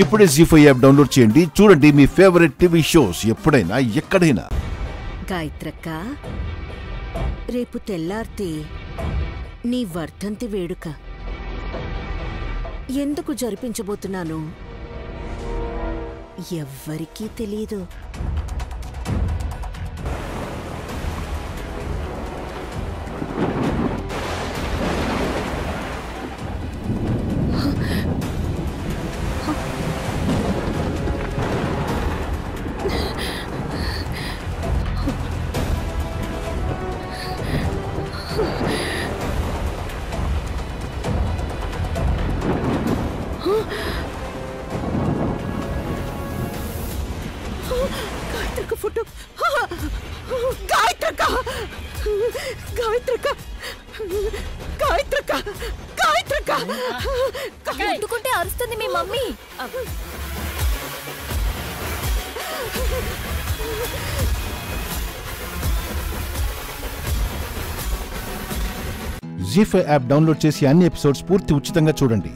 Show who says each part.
Speaker 1: ఇప్పుడే జీ5 app download చేయండి. చూడండి మీ ఫేవరెట్ టీవీ షోస్ ఎప్పుడైనా ఎక్కడైనా.
Speaker 2: గాయత్రక్క, రేపు తెల్లార్తి నీ వర్ధంతి వేడుక ఎందుకు జరిపించబోతున్నాను ఎవ్వరికీ తెలీదు. గాయత్రక్క ఫోటో. గాయత్రక్క, గాయత్రక్క, గాయత్రక్క, గాయత్రక్క.
Speaker 3: ముట్టుకుంటే అరుస్తుంది మీ మమ్మీ.
Speaker 1: జీ5 యాప్ డౌన్లోడ్ చేసి అన్ని ఎపిసోడ్స్ పూర్తి ఉచితంగా చూడండి.